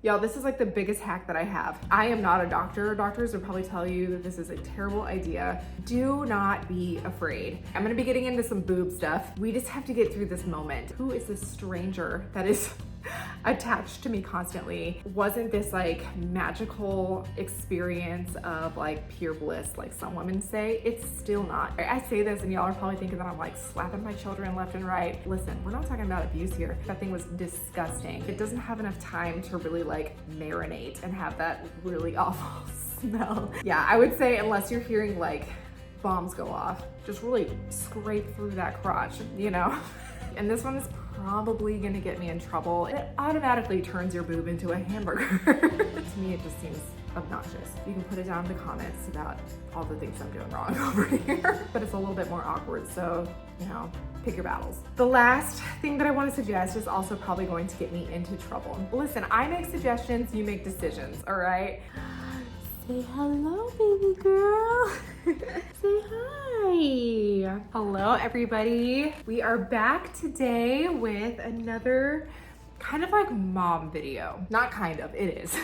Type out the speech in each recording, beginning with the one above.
Y'all, this is like the biggest hack that I have. I am not a doctor. Doctors would probably tell you that this is a terrible idea. Do not be afraid. I'm gonna be getting into some boob stuff. We just have to get through this moment. Who is this stranger that is attached to me constantly? Wasn't this like magical experience of like pure bliss like some women say? It's still not. I say this and y'all are probably thinking that I'm like slapping my children left and right. Listen, we're not talking about abuse here. That thing was disgusting. It doesn't have enough time to really like marinate and have that really awful smell. Yeah, I would say unless you're hearing like bombs go off, just really scrape through that crotch, you know? And this one is probably gonna get me in trouble. It automatically turns your boob into a hamburger. To me, it just seems obnoxious. You can put it down in the comments about all the things I'm doing wrong over here, but it's a little bit more awkward, so, you know, pick your battles. The last thing that I want to suggest is also probably going to get me into trouble. Listen, I make suggestions, you make decisions, all right? Say hello, baby girl. Say hi. Hello, everybody. We are back today with another kind of like mom video. Not kind of, it is.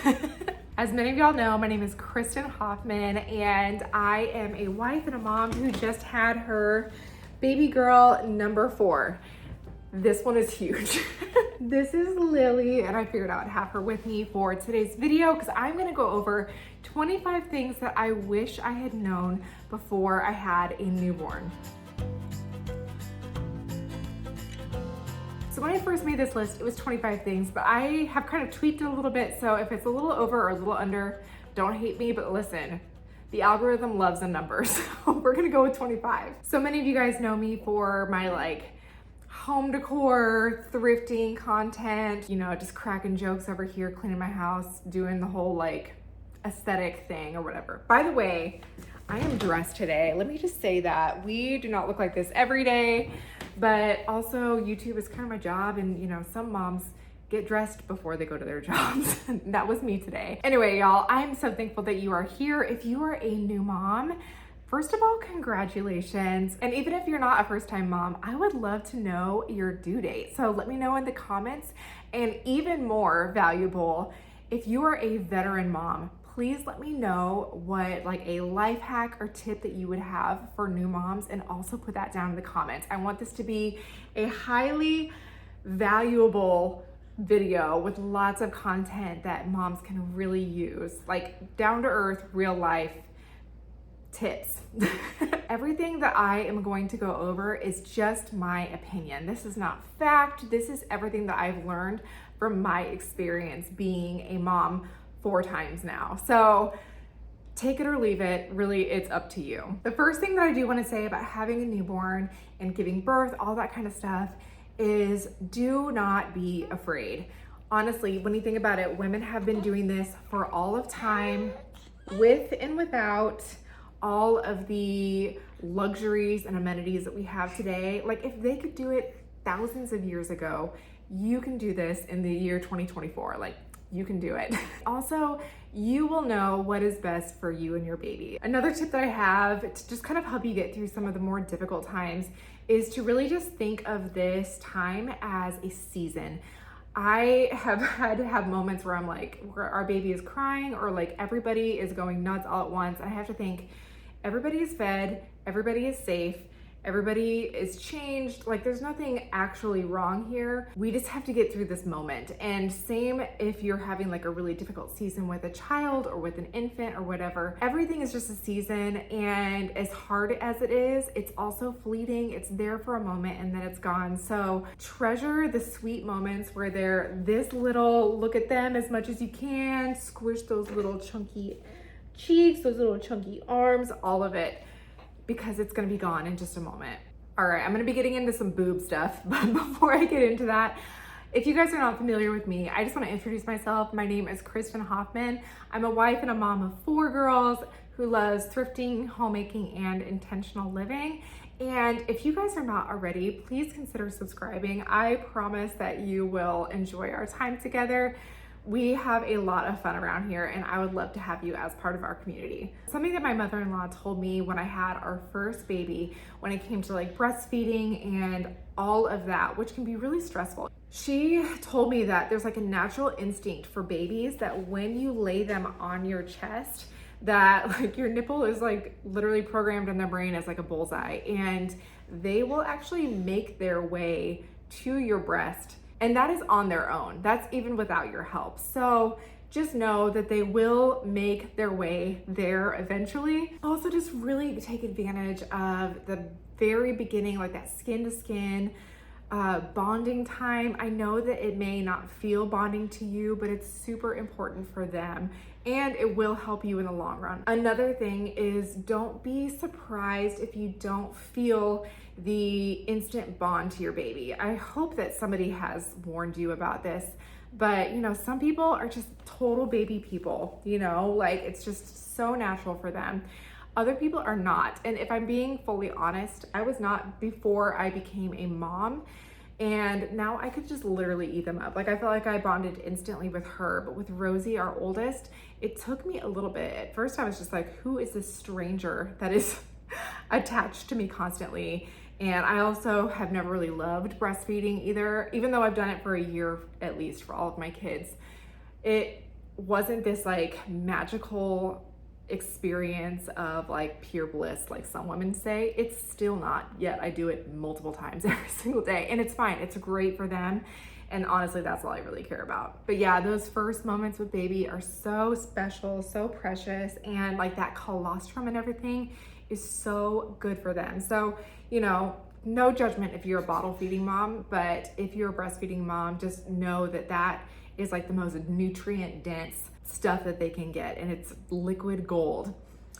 As many of y'all know, my name is Kristen Hoffman, and I am a wife and a mom who just had her baby girl number 4. This one is huge. This is Lily, and I figured I would have her with me for today's video because I'm gonna go over 25 things that I wish I had known before I had a newborn. So when I first made this list, it was 25 things, but I have kind of tweaked it a little bit, so if it's a little over or a little under, don't hate me, but listen, the algorithm loves a number, so we're gonna go with 25. So many of you guys know me for my like home decor, thrifting content, you know, just cracking jokes over here, cleaning my house, doing the whole like aesthetic thing or whatever. By the way, I am dressed today. Let me just say that we do not look like this every day, but also YouTube is kind of my job, and you know, some moms get dressed before they go to their jobs. That was me today. Anyway, y'all, I'm so thankful that you are here. If you are a new mom, first of all, congratulations. And even if you're not a first-time mom, I would love to know your due date. So let me know in the comments. And even more valuable, if you are a veteran mom, please let me know what like a life hack or tip that you would have for new moms, and also put that down in the comments. I want this to be a highly valuable video with lots of content that moms can really use, like down to earth, real life tips. Everything that I am going to go over is just my opinion. This is not fact. This is everything that I've learned from my experience being a mom 4 times now. So take it or leave it. Really, it's up to you. The first thing that I do want to say about having a newborn and giving birth, all that kind of stuff, is do not be afraid. Honestly, when you think about it, women have been doing this for all of time, with and without all of the luxuries and amenities that we have today. Like if they could do it thousands of years ago, you can do this in the year 2024. Like you can do it. Also, you will know what is best for you and your baby. Another tip that I have to just kind of help you get through some of the more difficult times is to really just think of this time as a season. I have had to have moments where I'm like, where our baby is crying or like everybody is going nuts all at once. I have to think, everybody is fed, everybody is safe, everybody is changed. Like there's nothing actually wrong here. We just have to get through this moment. And same if you're having like a really difficult season with a child or with an infant or whatever, everything is just a season. And as hard as it is, it's also fleeting. It's there for a moment and then it's gone. So treasure the sweet moments where they're this little, look at them as much as you can, squish those little chunky cheeks, those little chunky arms, all of it, because it's gonna be gone in just a moment. All right, I'm gonna be getting into some boob stuff, but before I get into that, if you guys are not familiar with me, I just wanna introduce myself. My name is Kristen Hoffman. I'm a wife and a mom of 4 girls who loves thrifting, homemaking, and intentional living. And if you guys are not already, please consider subscribing. I promise that you will enjoy our time together. We have a lot of fun around here, and I would love to have you as part of our community. Something that my mother-in-law told me when I had our first baby, when it came to like breastfeeding and all of that, which can be really stressful. She told me that there's like a natural instinct for babies that when you lay them on your chest, that like your nipple is like literally programmed in their brain as like a bullseye, and they will actually make their way to your breast. And that is on their own. That's even without your help. So just know that they will make their way there eventually. Also, just really take advantage of the very beginning, like that skin to skin bonding time. I know that it may not feel bonding to you, but it's super important for them, and it will help you in the long run. Another thing is, don't be surprised if you don't feel the instant bond to your baby. I hope that somebody has warned you about this, but you know, some people are just total baby people, you know, like it's just so natural for them. Other people are not. And if I'm being fully honest, I was not before I became a mom. And now I could just literally eat them up. Like I felt like I bonded instantly with her, but with Rosie, our oldest, it took me a little bit. At first I was just like, who is this stranger that is attached to me constantly? And I also have never really loved breastfeeding either, even though I've done it for a year at least for all of my kids. It wasn't this like magical experience of like pure bliss like some women say. It's still not, yet I do it multiple times every single day, and it's fine. It's great for them, and honestly that's all I really care about. But yeah, those first moments with baby are so special, so precious, and like that colostrum and everything is so good for them. So you know, no judgment if you're a bottle feeding mom, but if you're a breastfeeding mom, just know that that is like the most nutrient dense stuff that they can get, and it's liquid gold.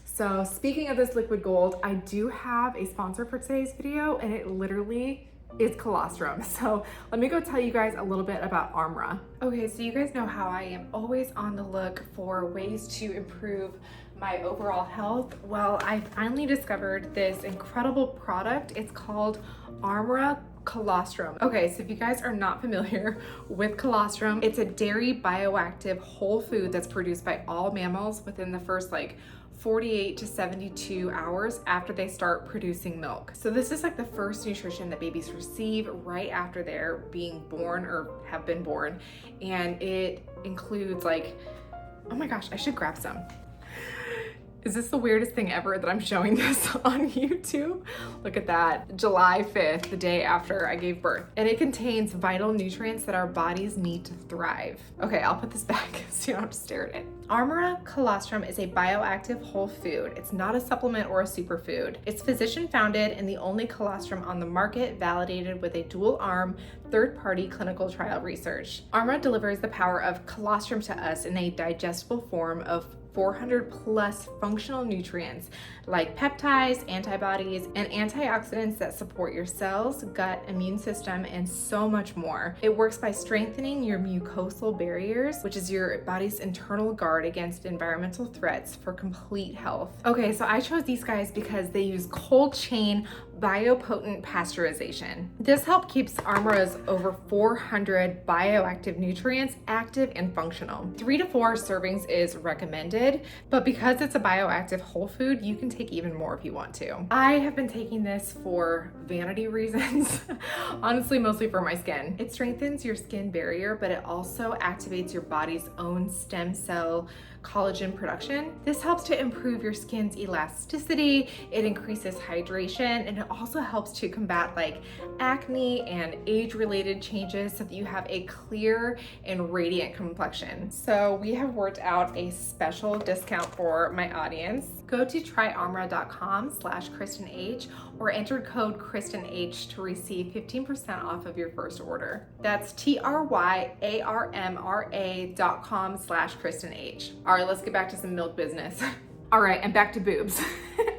So speaking of this liquid gold, I do have a sponsor for today's video, and it literally is colostrum. So let me go tell you guys a little bit about Armra. Okay, so you guys know how I am always on the look for ways to improve my overall health. Well, I finally discovered this incredible product. It's called Armra colostrum. Okay, so if you guys are not familiar with colostrum, it's a dairy bioactive whole food that's produced by all mammals within the first like 48 to 72 hours after they start producing milk. So this is like the first nutrition that babies receive right after they're being born or have been born. And it includes like, oh my gosh, I should grab some. Is this the weirdest thing ever that I'm showing this on YouTube? Look at that, July 5th, the day after I gave birth. And it contains vital nutrients that our bodies need to thrive. Okay, I'll put this back so you don't have to stare at it. Armra colostrum is a bioactive whole food. It's not a supplement or a superfood. It's physician founded and the only colostrum on the market validated with a dual arm, third-party clinical trial research. Armra delivers the power of colostrum to us in a digestible form of 400 plus functional nutrients like peptides, antibodies, and antioxidants that support your cells, gut, immune system, and so much more. It works by strengthening your mucosal barriers, which is your body's internal guard against environmental threats for complete health. Okay, so I chose these guys because they use cold chain biopotent pasteurization. This help keeps Armra's over 400 bioactive nutrients active and functional. 3 to 4 servings is recommended, but because it's a bioactive whole food, you can take even more if you want to. I have been taking this for vanity reasons, honestly, mostly for my skin. It strengthens your skin barrier, but it also activates your body's own stem cell collagen production. This helps to improve your skin's elasticity, it increases hydration, and it also helps to combat like acne and age-related changes so that you have a clear and radiant complexion. So we have worked out a special discount for my audience. Go to tryarmra.com/KristenH or enter code KristenH to receive 15% off of your first order. That's tryarmra.com/KristenH. All right, let's get back to some milk business. All right, and back to boobs.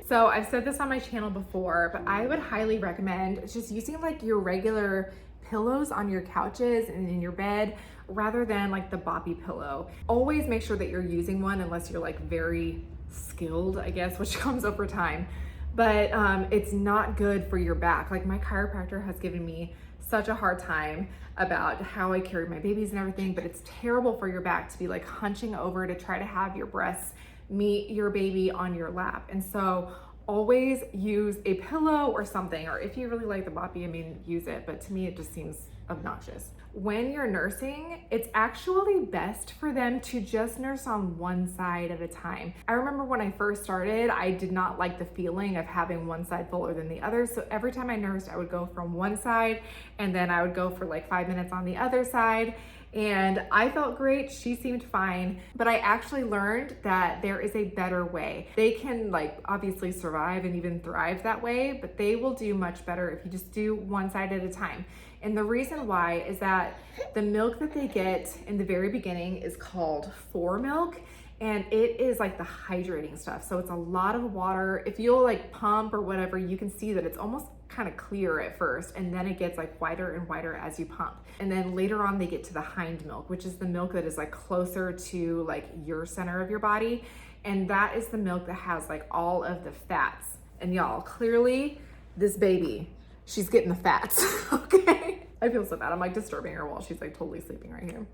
So I've said this on my channel before, but I would highly recommend just using like your regular pillows on your couches and in your bed rather than like the boppy pillow. Always make sure that you're using one unless you're like very skilled, I guess, which comes over time. But it's not good for your back. Like my chiropractor has given me such a hard time about how I carry my babies and everything, but it's terrible for your back to be like hunching over to try to have your breasts meet your baby on your lap. And so always use a pillow or something, or if you really like the boppy, I mean, use it, but to me it just seems obnoxious. When you're nursing, it's actually best for them to just nurse on one side at a time. I remember when I first started, I did not like the feeling of having one side fuller than the other. So every time I nursed, I would go from one side and then I would go for like 5 minutes on the other side. And I felt great, she seemed fine, but I actually learned that there is a better way. They can like obviously survive and even thrive that way, but they will do much better if you just do one side at a time. And the reason why is that the milk that they get in the very beginning is called fore milk, and it is like the hydrating stuff. So it's a lot of water. If you'll like pump or whatever, you can see that it's almost kind of clear at first, and then it gets like whiter and whiter as you pump. And then later on they get to the hind milk, which is the milk that is like closer to like your center of your body. And that is the milk that has like all of the fats. And y'all, clearly this baby, she's getting the fats, okay? I feel so bad. I'm like disturbing her while she's like totally sleeping right here.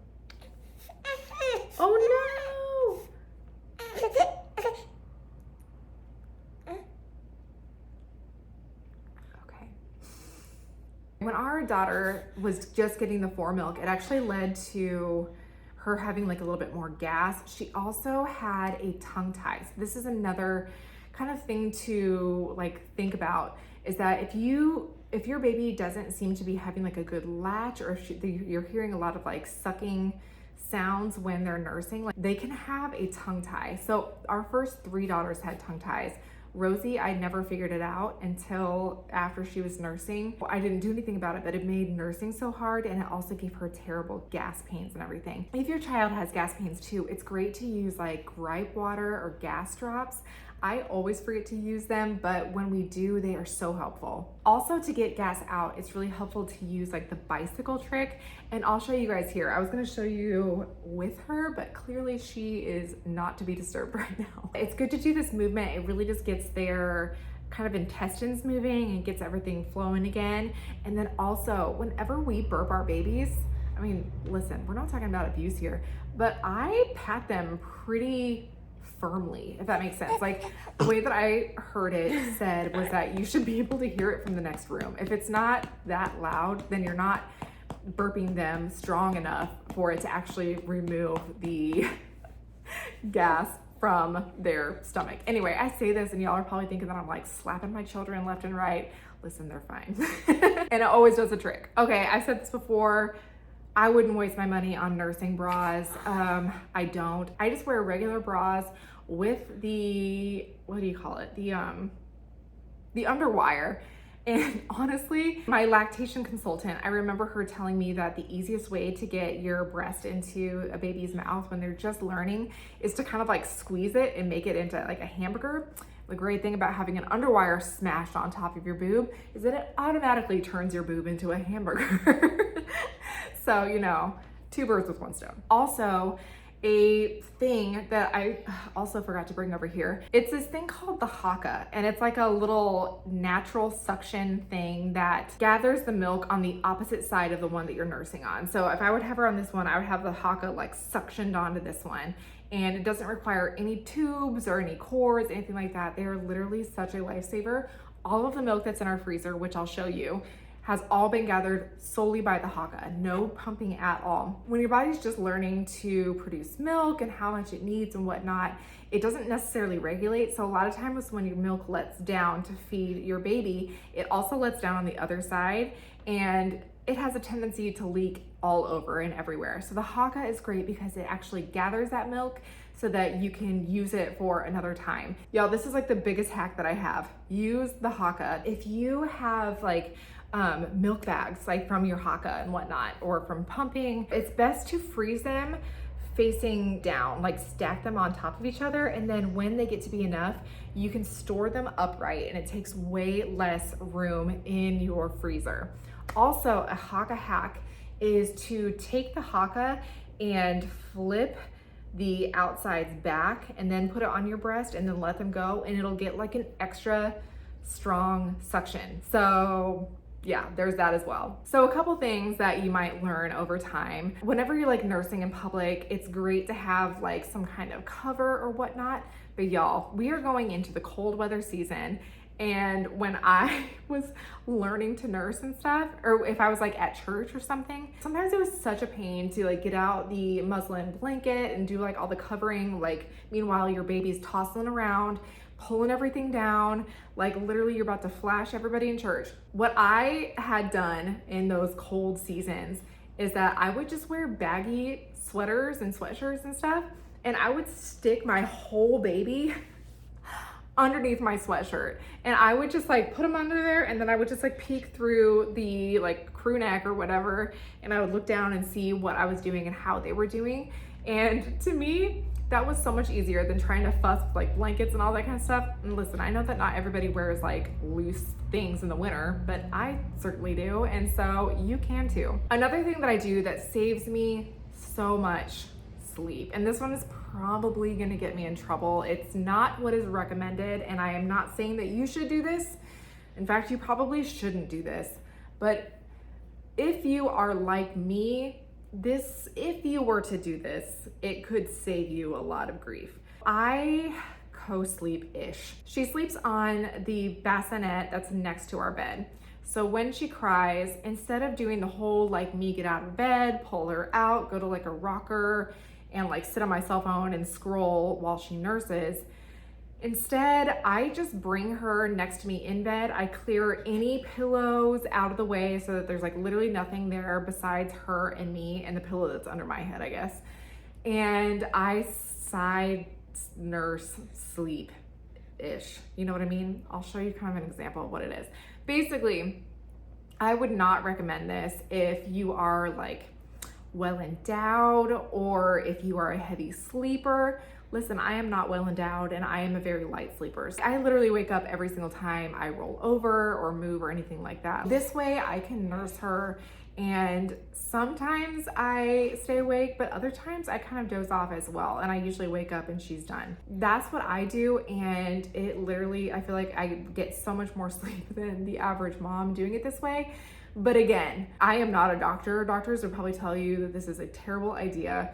Oh no! Okay. When our daughter was just getting the fore milk, it actually led to her having like a little bit more gas. She also had a tongue tie. So this is another kind of thing to like think about, is that if your baby doesn't seem to be having like a good latch, or if you're hearing a lot of like sucking sounds when they're nursing, like they can have a tongue tie. So our first 3 daughters had tongue ties. Rosie, I never figured it out until after she was nursing. I didn't do anything about it, but it made nursing so hard, and it also gave her terrible gas pains and everything. If your child has gas pains too, it's great to use like gripe water or gas drops. I always forget to use them, but when we do, they are so helpful. Also, to get gas out, it's really helpful to use like the bicycle trick, and I'll show you guys here. I was gonna show you with her, but clearly she is not to be disturbed right now. It's good to do this movement. It really just gets their kind of intestines moving and gets everything flowing again. And then also, whenever we burp our babies, I mean, listen, we're not talking about abuse here, but I pat them pretty firmly, if that makes sense. Like the way that I heard it said was that you should be able to hear it from the next room. If it's not that loud, then you're not burping them strong enough for it to actually remove the gas from their stomach. Anyway, I say this and y'all are probably thinking that I'm like slapping my children left and right. Listen, they're fine. And it always does a trick. Okay, I've said this before. I wouldn't waste my money on nursing bras. I don't. I just wear regular bras with the, what do you call it? The underwire. And honestly, my lactation consultant, I remember her telling me that the easiest way to get your breast into a baby's mouth when they're just learning is to kind of like squeeze it and make it into like a hamburger. The great thing about having an underwire smashed on top of your boob is that it automatically turns your boob into a hamburger. So, you know, 2 birds with 1 stone. Also, a thing that I also forgot to bring over here. It's this thing called the Haka, and it's like a little natural suction thing that gathers the milk on the opposite side of the one that you're nursing on. So if I would have her on this one, I would have the Haka like suctioned onto this one. And it doesn't require any tubes or any cords, anything like that. They are literally such a lifesaver. All of the milk that's in our freezer, which I'll show you, has all been gathered solely by the Haka, no pumping at all. When your body's just learning to produce milk and how much it needs and whatnot, it doesn't necessarily regulate. So a lot of times when your milk lets down to feed your baby, it also lets down on the other side, and it has a tendency to leak all over and everywhere. So the Haka is great because it actually gathers that milk so that you can use it for another time. Y'all, this is like the biggest hack that I have. Use the Haka. If you have like milk bags like from your Haka and whatnot, or from pumping, it's best to freeze them facing down, like stack them on top of each other, and then when they get to be enough, you can store them upright and it takes way less room in your freezer. Also, a Haka hack is to take the Haka and flip the outsides back and then put it on your breast and then let them go, and it'll get like an extra strong suction. So yeah, there's that as well. So a couple things that you might learn over time. Whenever you're like nursing in public, it's great to have like some kind of cover or whatnot. But y'all, we are going into the cold weather season. And when I was learning to nurse and stuff, or if I was like at church or something, sometimes it was such a pain to like get out the muslin blanket and do like all the covering, like meanwhile your baby's tossing around, pulling everything down, like literally you're about to flash everybody in church. What I had done in those cold seasons is that I would just wear baggy sweaters and sweatshirts and stuff, and I would stick my whole baby underneath my sweatshirt, and I would just like put them under there, and then I would just like peek through the like crew neck or whatever, and I would look down and see what I was doing and how they were doing. And to me, that was so much easier than trying to fuss with like blankets and all that kind of stuff. And listen, I know that not everybody wears like loose things in the winter, but I certainly do, and so you can too. Another thing that I do that saves me so much sleep, and this one is probably gonna get me in trouble. It's not what is recommended, and I am not saying that you should do this. In fact, you probably shouldn't do this. But if you are like me, if you were to do this, it could save you a lot of grief. I co-sleep-ish. She sleeps on the bassinet that's next to our bed. So when she cries, instead of doing the whole like me get out of bed, pull her out, go to like a rocker, and like sit on my cell phone and scroll while she nurses, instead, I just bring her next to me in bed. I clear any pillows out of the way so that there's like literally nothing there besides her and me and the pillow that's under my head, I guess. And I side nurse sleep-ish. You know what I mean? I'll show you kind of an example of what it is. Basically, I would not recommend this if you are like well endowed or if you are a heavy sleeper. Listen, I am not well endowed and I am a very light sleeper. I literally wake up every single time I roll over or move or anything like that. This way I can nurse her, and sometimes I stay awake, but other times I kind of doze off as well, and I usually wake up and she's done. That's what I do, and it literally, I feel like I get so much more sleep than the average mom doing it this way. But again, I am not a doctor. Doctors would probably tell you that this is a terrible idea,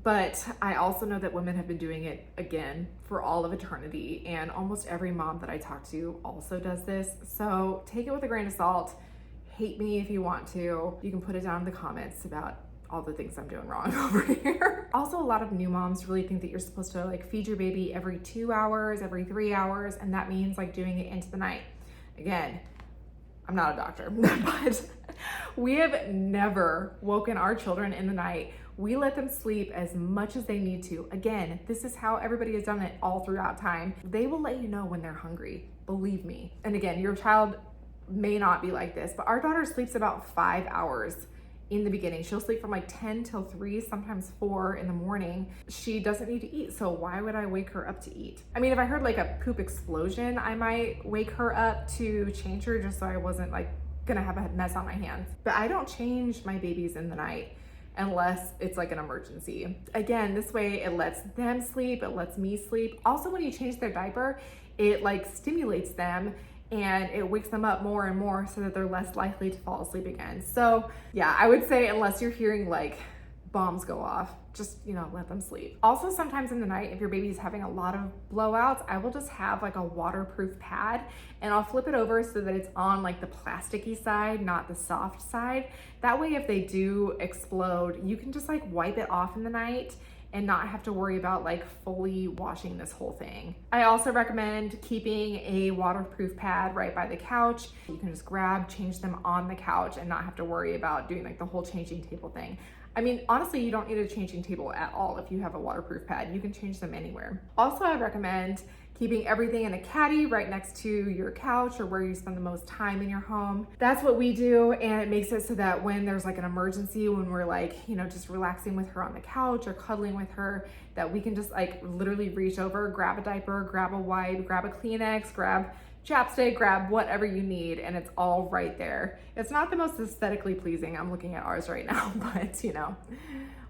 but I also know that women have been doing it again for all of eternity, and almost every mom that I talk to also does this. So take it with a grain of salt. Hate me if you want to. You can put it down in the comments about all the things I'm doing wrong over here. Also, a lot of new moms really think that you're supposed to like feed your baby every 2 hours, every 3 hours, and that means like doing it into the night. Again, I'm not a doctor, but we have never woken our children in the night. We let them sleep as much as they need to. Again, this is how everybody has done it all throughout time. They will let you know when they're hungry, believe me. And again, your child may not be like this, but our daughter sleeps about 5 hours in the beginning. She'll sleep from like 10 till 3, sometimes 4 in the morning. She doesn't need to eat, so why would I wake her up to eat? I mean, if I heard like a poop explosion, I might wake her up to change her just so I wasn't like gonna have a mess on my hands. But I don't change my babies in the night unless it's like an emergency. Again, this way it lets them sleep, it lets me sleep. Also, when you change their diaper, it like stimulates them and it wakes them up more and more so that they're less likely to fall asleep again. So yeah, I would say unless you're hearing like bombs go off, just, you know, let them sleep. Also, sometimes in the night, if your baby's having a lot of blowouts, I will just have like a waterproof pad and I'll flip it over so that it's on like the plasticky side, not the soft side. That way, if they do explode, you can just like wipe it off in the night and not have to worry about like fully washing this whole thing. I also recommend keeping a waterproof pad right by the couch. You can just grab, change them on the couch and not have to worry about doing like the whole changing table thing. I mean, honestly, you don't need a changing table at all if you have a waterproof pad. You can change them anywhere. Also, I recommend keeping everything in a caddy right next to your couch or where you spend the most time in your home. That's what we do, and it makes it so that when there's like an emergency, when we're like, you know, just relaxing with her on the couch or cuddling with her, that we can just like literally reach over, grab a diaper, grab a wipe, grab a Kleenex, grab chapstick, grab whatever you need, and it's all right there. It's not the most aesthetically pleasing. I'm looking at ours right now, but you know,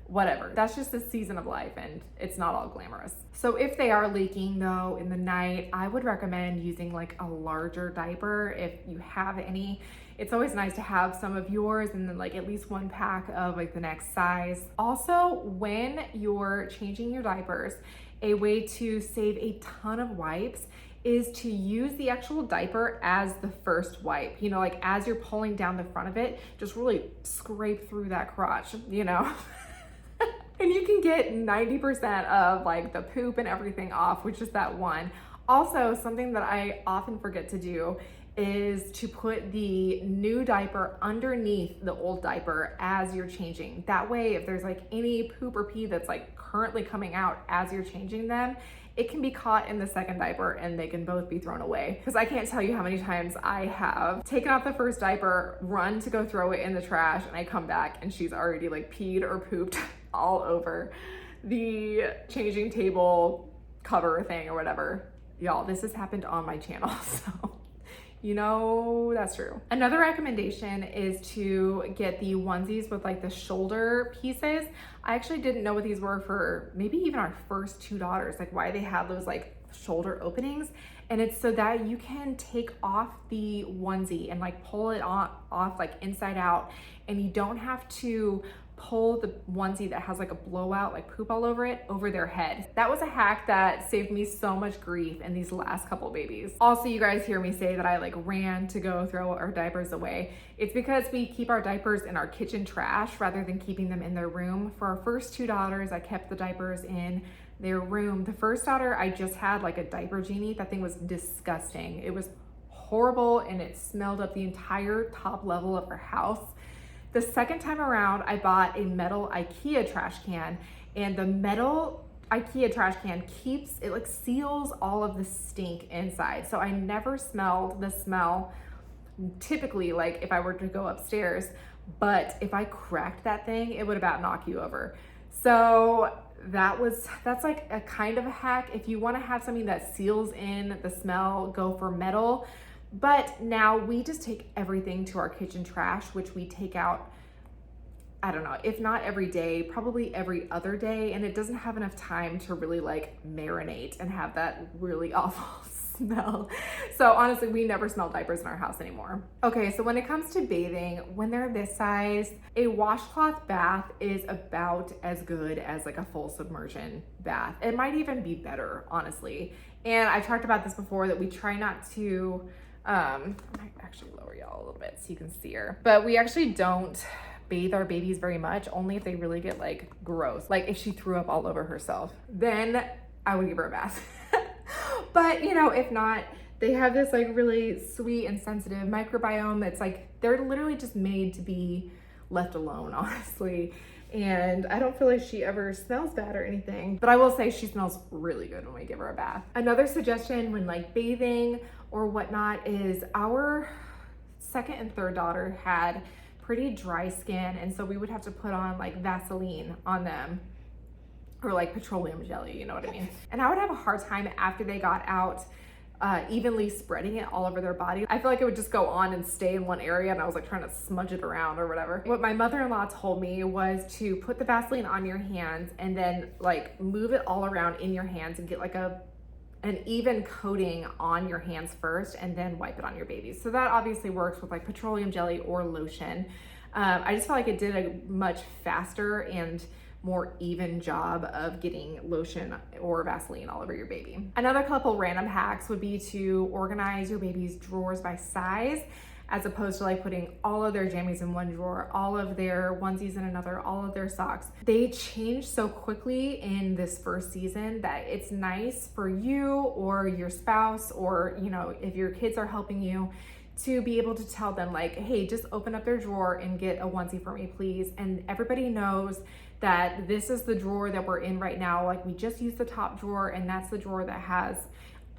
whatever. That's just the season of life and it's not all glamorous. So if they are leaking though in the night, I would recommend using like a larger diaper if you have any. it's always nice to have some of yours and then like at least one pack of like the next size. Also, when you're changing your diapers, a way to save a ton of wipes is to use the actual diaper as the first wipe. You know, like as you're pulling down the front of it, just really scrape through that crotch, you know? And you can get 90% of like the poop and everything off with just that one. Also, something that I often forget to do is to put the new diaper underneath the old diaper as you're changing. That way, if there's like any poop or pee that's like currently coming out as you're changing them, it can be caught in the second diaper and they can both be thrown away. Because I can't tell you how many times I have taken off the first diaper, run to go throw it in the trash, and I come back and she's already like peed or pooped all over the changing table cover thing or whatever. Y'all, this has happened on my channel, so you know that's true. Another recommendation is to get the onesies with like the shoulder pieces. I actually didn't know what these were for maybe even our first two daughters, like why they had those like shoulder openings. And it's so that you can take off the onesie and like pull it off like inside out, and you don't have to pull the onesie that has like a blowout, like poop all over it, over their head. That was a hack that saved me so much grief in these last couple babies. Also, you guys hear me say that I like ran to go throw our diapers away. It's because we keep our diapers in our kitchen trash rather than keeping them in their room. For our first two daughters, I kept the diapers in their room. The first daughter, I just had like a diaper genie. That thing was disgusting. It was horrible and it smelled up the entire top level of our house. The second time around, I bought a metal IKEA trash can, and the metal IKEA trash can keeps, it like seals all of the stink inside. So I never smelled the smell typically like if I were to go upstairs, but if I cracked that thing, it would about knock you over. So that's like a kind of a hack. If you want to have something that seals in the smell, go for metal. But now we just take everything to our kitchen trash, which we take out, I don't know, if not every day, probably every other day. And it doesn't have enough time to really like marinate and have that really awful smell. So honestly, we never smell diapers in our house anymore. Okay, so when it comes to bathing, when they're this size, a washcloth bath is about as good as like a full submersion bath. It might even be better, honestly. And I talked about this before that we try not to, I might actually lower y'all a little bit so you can see her. But we actually don't bathe our babies very much, only if they really get like gross. Like if she threw up all over herself, then I would give her a bath. But you know, if not, they have this like really sweet and sensitive microbiome. It's like, they're literally just made to be left alone, honestly. And I don't feel like she ever smells bad or anything, but I will say she smells really good when we give her a bath. Another suggestion when like bathing or whatnot is our second and third daughter had pretty dry skin, and so we would have to put on like Vaseline on them or like petroleum jelly, you know what I mean? And I would have a hard time after they got out evenly spreading it all over their body. I feel like it would just go on and stay in one area, and I was like trying to smudge it around or whatever. What my mother-in-law told me was to put the Vaseline on your hands and then like move it all around in your hands and get like an even coating on your hands first and then wipe it on your babies. So that obviously works with like petroleum jelly or lotion. I just felt like it did a much faster and more even job of getting lotion or Vaseline all over your baby. Another couple random hacks would be to organize your baby's drawers by size, as opposed to like putting all of their jammies in one drawer, all of their onesies in another, all of their socks. They change so quickly in this first season that it's nice for you or your spouse, or you know, if your kids are helping you, to be able to tell them like, hey, just open up their drawer and get a onesie for me, please. And everybody knows that this is the drawer that we're in right now. Like we just used the top drawer, and that's the drawer that has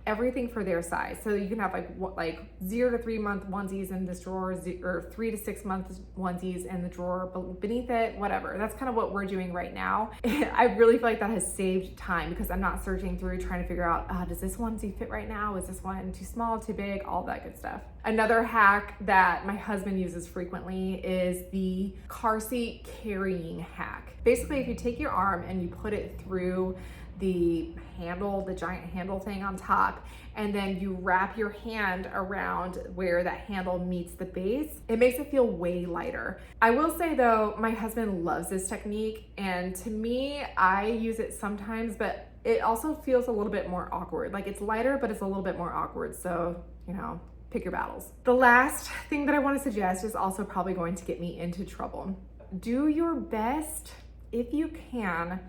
everything for their size. So you can have like 0 to 3 month onesies in this drawer, or 3 to 6 month onesies in the drawer beneath it, whatever. That's kind of what we're doing right now. I really feel like that has saved time because I'm not searching through trying to figure out, does this onesie fit right now? Is this one too small, too big? All that good stuff. Another hack that my husband uses frequently is the car seat carrying hack. Basically, if you take your arm and you put it through the handle, the giant handle thing on top, and then you wrap your hand around where that handle meets the base. It makes it feel way lighter. I will say though, my husband loves this technique, and to me, I use it sometimes, but it also feels a little bit more awkward. Like it's lighter, but it's a little bit more awkward. So, you know, pick your battles. The last thing that I want to suggest is also probably going to get me into trouble. Do your best, if you can,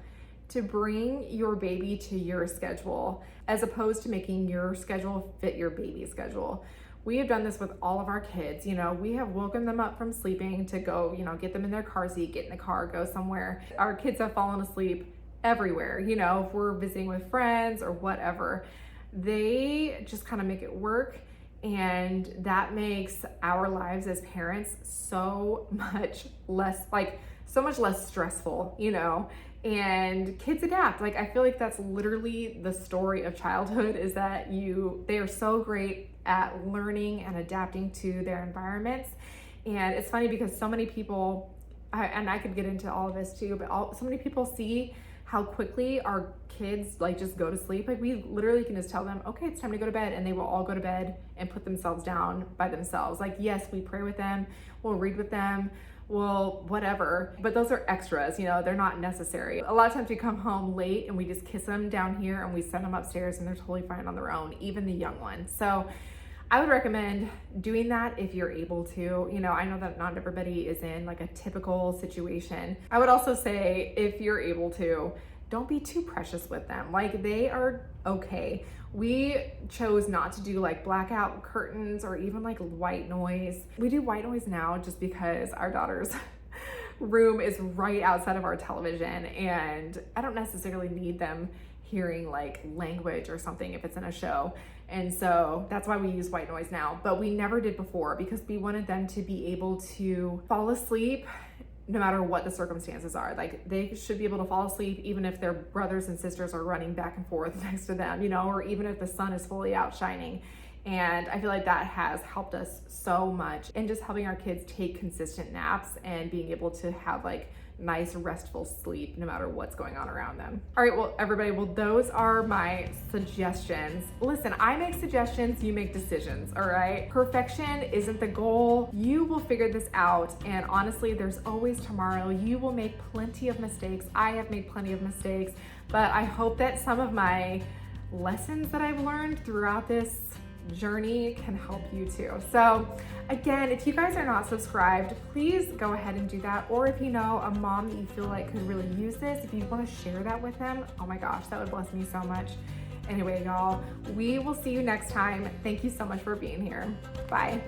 to bring your baby to your schedule as opposed to making your schedule fit your baby's schedule. We have done this with all of our kids. You know, we have woken them up from sleeping to go, you know, get them in their car seat, get in the car, go somewhere. Our kids have fallen asleep everywhere, you know, if we're visiting with friends or whatever. They just kind of make it work. And that makes our lives as parents so much less, like so much less stressful, you know, and kids adapt. Like, I feel like that's literally the story of childhood, is that they are so great at learning and adapting to their environments. And it's funny because so many people, and I could get into all of this too, but so many people see how quickly our kids like just go to sleep. Like we literally can just tell them, okay, it's time to go to bed, and they will all go to bed and put themselves down by themselves. Like, yes, we pray with them, we'll read with them, well, whatever, but those are extras, you know, they're not necessary. A lot of times we come home late and we just kiss them down here and we send them upstairs and they're totally fine on their own, even the young ones. So I would recommend doing that if you're able to. You know, I know that not everybody is in like a typical situation. I would also say, if you're able to, don't be too precious with them. Like, they are okay. We chose not to do like blackout curtains or even like white noise. We do white noise now just because our daughter's room is right outside of our television, and I don't necessarily need them hearing like language or something if it's in a show. And so that's why we use white noise now, but we never did before because we wanted them to be able to fall asleep no matter what the circumstances are. Like, they should be able to fall asleep even if their brothers and sisters are running back and forth next to them, you know, or even if the sun is fully out shining. And I feel like that has helped us so much in just helping our kids take consistent naps and being able to have like nice restful sleep no matter what's going on around them. All right, well, everybody, well, those are my suggestions. Listen, I make suggestions, you make decisions, all right? Perfection isn't the goal. You will figure this out, and honestly, there's always tomorrow. You will make plenty of mistakes. I have made plenty of mistakes, but I hope that some of my lessons that I've learned throughout this journey can help you too. So again, if you guys are not subscribed, please go ahead and do that. Or if you know a mom that you feel like could really use this, if you want to share that with them, oh my gosh, that would bless me so much. Anyway, y'all, we will see you next time. Thank you so much for being here. Bye.